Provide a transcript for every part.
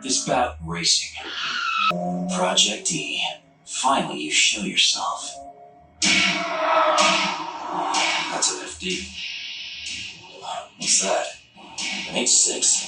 is about racing. Project E. Finally, you show yourself. That's an FD. What's that? An H6.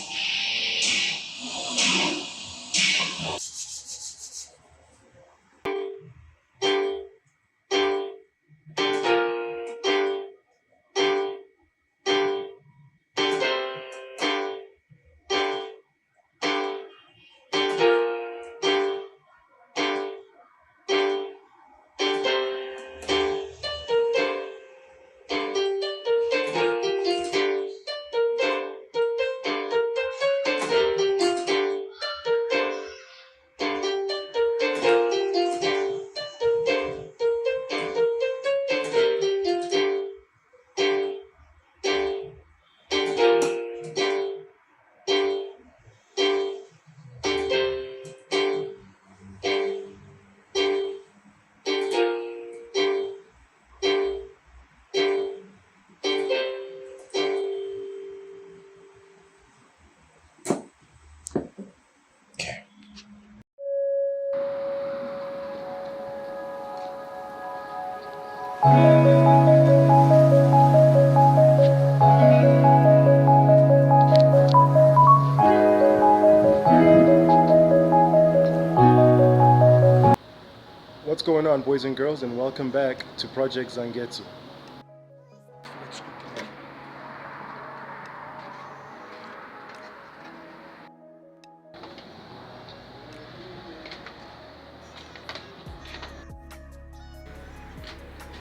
What's going on, boys and girls, and welcome back to Project Zangetsu.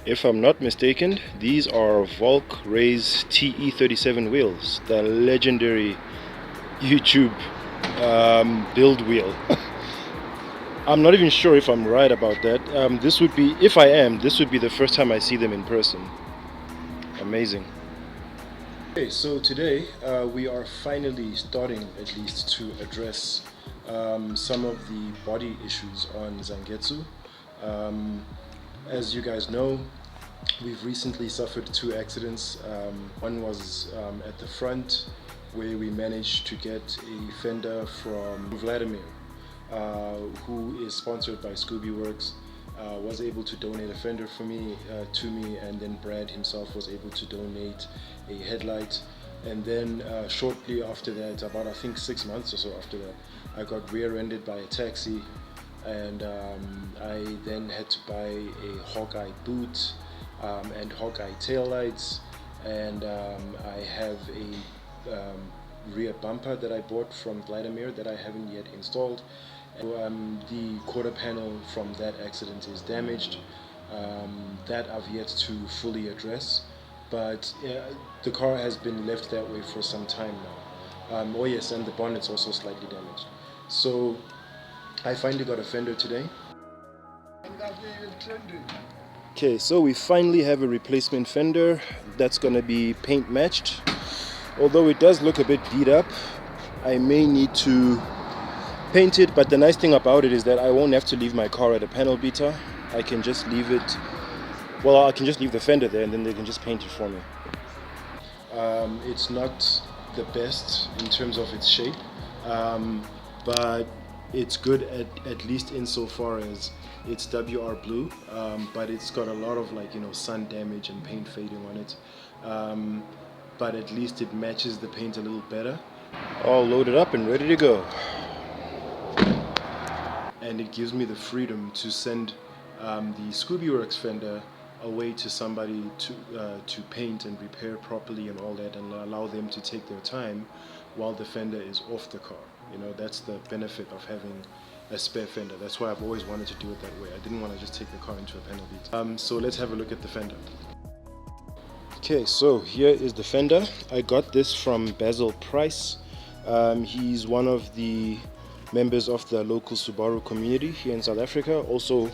If I'm not mistaken, these are Volk Ray's TE37 wheels, the legendary YouTube build wheel. I'm not even sure if I'm right about that. This would be, if I am, this would be the first time I see them in person. Amazing. Okay, so today we are finally starting at least to address some of the body issues on Zangetsu. As you guys know, we've recently suffered two accidents. One was at the front, where we managed to get a Fender from Vladimir, who is sponsored by WRX, was able to donate a Fender for me, to me, and then Brad himself was able to donate a headlight. And then shortly after that, about I think 6 months or so after that, I got rear-ended by a taxi, and I then had to buy a Hawkeye boot and Hawkeye taillights, and I have a rear bumper that I bought from Vladimir that I haven't yet installed. The quarter panel from that accident is damaged. That I've yet to fully address, but the car has been left that way for some time now. Oh yes, and the bonnet's also slightly damaged. So I finally got a Fender today. Okay, so we finally have a replacement Fender that's going to be paint matched. Although it does look a bit beat up, I may need to paint it, but the nice thing about it is that I won't have to leave my car at a panel beater. I can just leave it, well, I can just leave the Fender there and then they can just paint it for me. It's not the best in terms of its shape, but it's good at least insofar as it's WR blue, but it's got a lot of sun damage and paint fading on it. But at least it matches the paint a little better. All loaded up and ready to go. And it gives me the freedom to send the WRX Fender away to somebody to paint and repair properly and all that, and allow them to take their time while the Fender is off the car. That's the benefit of having a spare Fender. That's why I've always wanted to do it that way. I didn't want to just take the car into a panel beat. So let's have a look at the Fender. Okay, so here is the Fender. I got this from Basil Price. He's one of the members of the local Subaru community here in South Africa. Also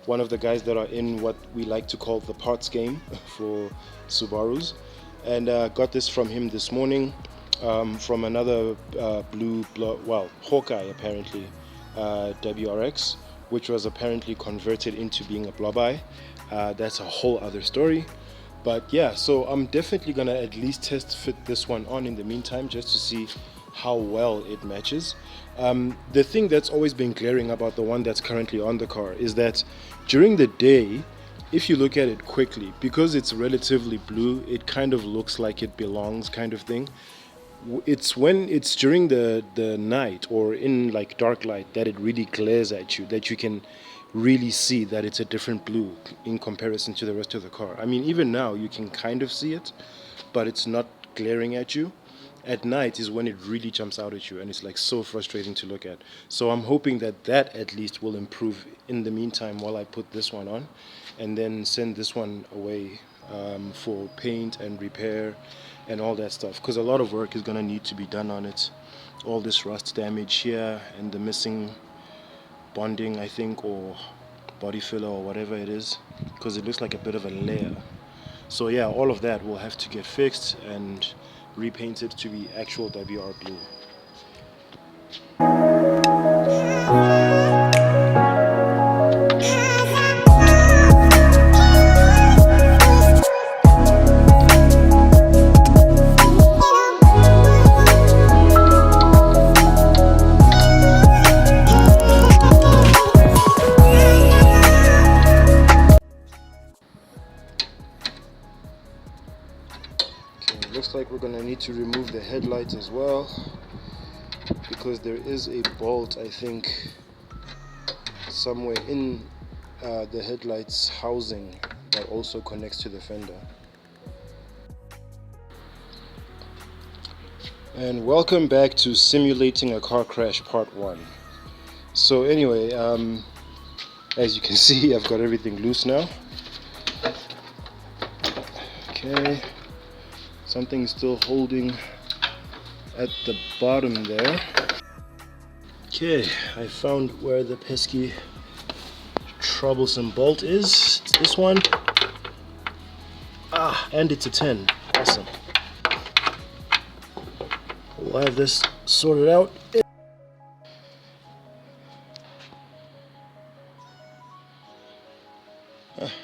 one of the guys that are in what we like to call the parts game for Subarus. And got this from him this morning, from another Hawkeye apparently, WRX, which was apparently converted into being a blob eye. That's a whole other story. But yeah, so I'm definitely gonna at least test fit this one on in the meantime, just to see how well it matches. The thing that's always been glaring about the one that's currently on the car is that during the day, if you look at it quickly, because it's relatively blue, it kind of looks like it belongs, kind of thing. It's when it's during the night or in like dark light that it really glares at you, that you can really see that it's a different blue in comparison to the rest of the car. I mean, even now you can kind of see it, but it's not glaring at you. At night is when it really jumps out at you, and it's like so frustrating to look at. So I'm hoping that that at least will improve in the meantime while I put this one on, and then send this one away for paint and repair and all that stuff, because a lot of work is going to need to be done on it. All this rust damage here and the missing bonding, I think, or body filler or whatever it is, because it looks like a bit of a layer. So yeah, all of that will have to get fixed and repainted to be actual WR blue. Okay, looks like we're gonna need to remove the headlights as well, because there is a bolt, I think, somewhere in the headlights housing that also connects to the fender. And welcome back to Simulating a Car Crash Part 1. So anyway, as you can see, I've got everything loose now. Okay, something's still holding at the bottom there. Okay, I found where the pesky troublesome bolt is. It's this one. And it's a 10. Awesome. We'll have this sorted out.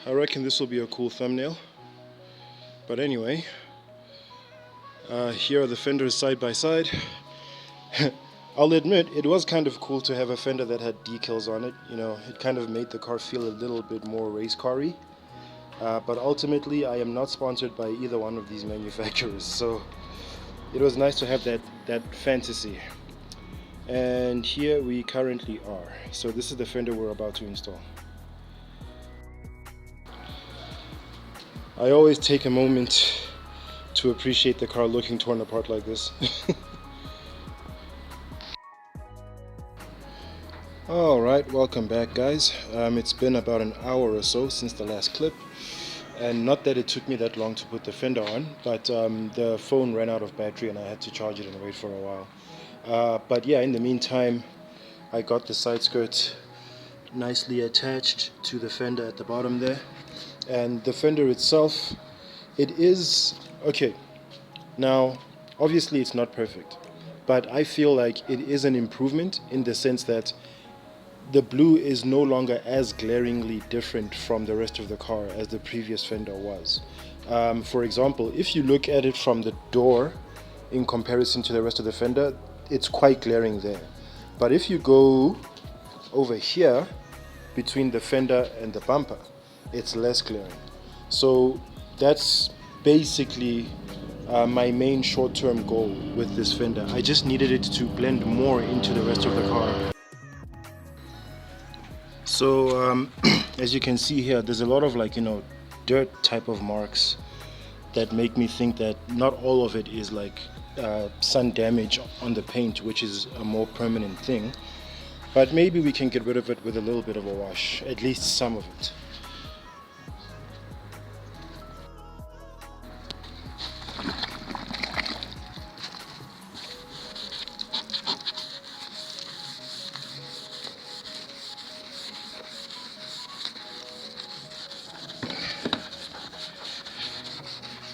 I reckon this will be a cool thumbnail. But anyway, here are the fenders side by side. I'll admit, it was kind of cool to have a fender that had decals on it. You know, it kind of made the car feel a little bit more race car-y. But ultimately, I am not sponsored by either one of these manufacturers, so it was nice to have that fantasy. And here we currently are. So this is the fender we're about to install. I always take a moment to appreciate the car looking torn apart like this. Alright, welcome back guys. It's been about an hour or so since the last clip, and not that it took me that long to put the fender on, but the phone ran out of battery and I had to charge it and wait for a while. But yeah, in the meantime, I got the side skirt nicely attached to the fender at the bottom there. And the fender itself, it is okay. Now obviously it's not perfect, but I feel like it is an improvement in the sense that the blue is no longer as glaringly different from the rest of the car as the previous fender was. For example, if you look at it from the door in comparison to the rest of the fender, it's quite glaring there. But if you go over here between the fender and the bumper, it's less glaring. So that's basically my main short-term goal with this fender. I just needed it to blend more into the rest of the car. So as you can see here, there's a lot of dirt type of marks that make me think that not all of it is like sun damage on the paint, which is a more permanent thing, but maybe we can get rid of it with a little bit of a wash, at least some of it.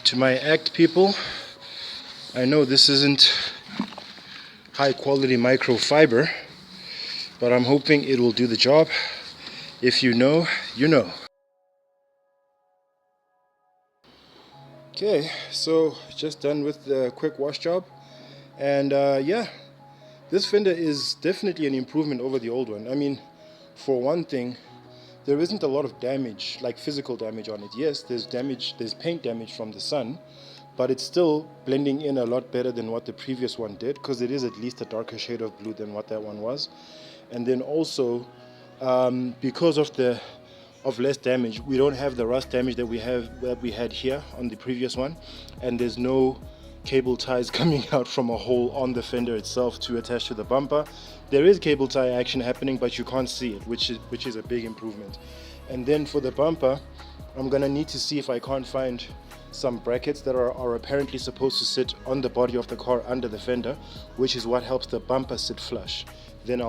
To my ACT people, I know this isn't high quality microfiber, but I'm hoping it will do the job. If you know, you know. Okay, so just done with the quick wash job. And yeah, this fender is definitely an improvement over the old one. I mean, for one thing, there isn't a lot of damage, like physical damage on it. Yes, there's damage, there's paint damage from the sun, but it's still blending in a lot better than what the previous one did, because it is at least a darker shade of blue than what that one was. And then also, because of less damage, we don't have the rust damage that we had here on the previous one, and there's no cable ties coming out from a hole on the fender itself to attach to the bumper. There is cable tie action happening, but you can't see it, which is a big improvement. And then for the bumper, I'm gonna need to see if I can't find some brackets that are apparently supposed to sit on the body of the car under the fender, which is what helps the bumper sit flush. Then I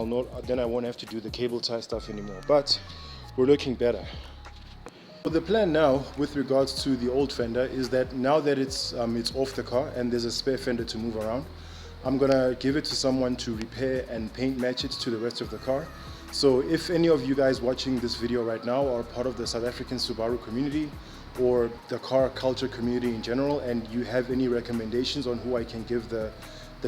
won't have to do the cable tie stuff anymore. But we're looking better. So the plan now with regards to the old fender is that now that it's off the car and there's a spare fender to move around, I'm gonna give it to someone to repair and paint match it to the rest of the car. So if any of you guys watching this video right now are part of the South African Subaru community or the car culture community in general, and you have any recommendations on who I can give the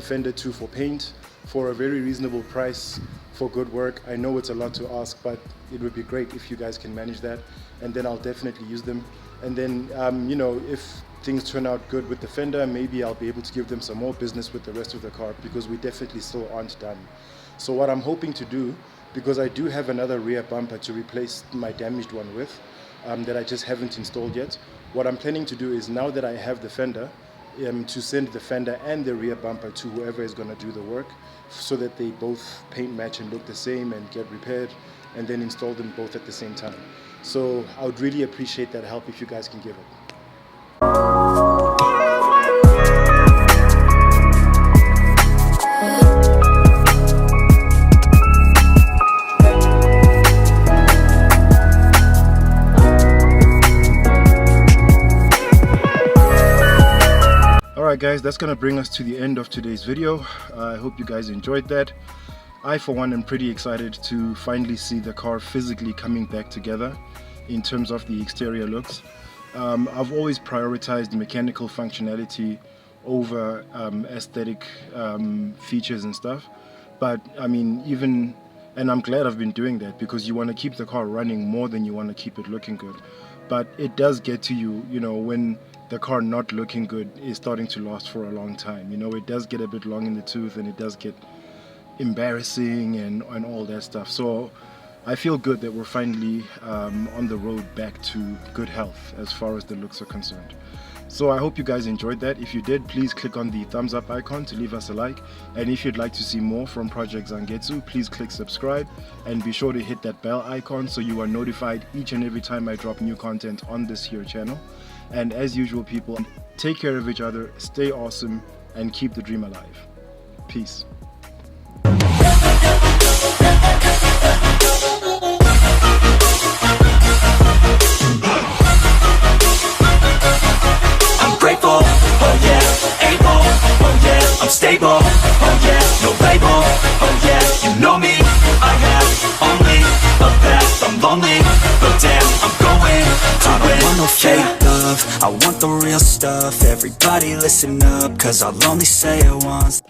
fender to for paint for a very reasonable price for good work, I know it's a lot to ask, but it would be great if you guys can manage that, and then I'll definitely use them. And then you know, if things turn out good with the fender, maybe I'll be able to give them some more business with the rest of the car, because we definitely still aren't done. So what I'm hoping to do, because I do have another rear bumper to replace my damaged one with, that I just haven't installed yet, what I'm planning to do is, now that I have the fender, to send the fender and the rear bumper to whoever is going to do the work, so that they both paint match and look the same and get repaired, and then install them both at the same time. So I would really appreciate that help if you guys can give it. Alright guys, that's gonna bring us to the end of today's video. I hope you guys enjoyed that. I for one am pretty excited to finally see the car physically coming back together in terms of the exterior looks. I've always prioritized mechanical functionality over aesthetic features and stuff, but I mean, and I'm glad I've been doing that, because you want to keep the car running more than you want to keep it looking good. But it does get to you, you know, when the car not looking good is starting to last for a long time. You know, it does get a bit long in the tooth, and it does get embarrassing and all that stuff. So I feel good that we're finally on the road back to good health as far as the looks are concerned. So I hope you guys enjoyed that. If you did, please click on the thumbs up icon to leave us a like, and if you'd like to see more from Project Zangetsu, please click subscribe and be sure to hit that bell icon so you are notified each and every time I drop new content on this here channel. And as usual, people, take care of each other, stay awesome, and keep the dream alive. Peace. I'm grateful, oh yeah, able, oh yeah, I'm stable, oh yeah, no label, oh yeah, you know me, I have only the best, I'm lonely, but damn, I'm going to win. I don't want no fake love, I want the real stuff, everybody listen up, cause I'll only say it once.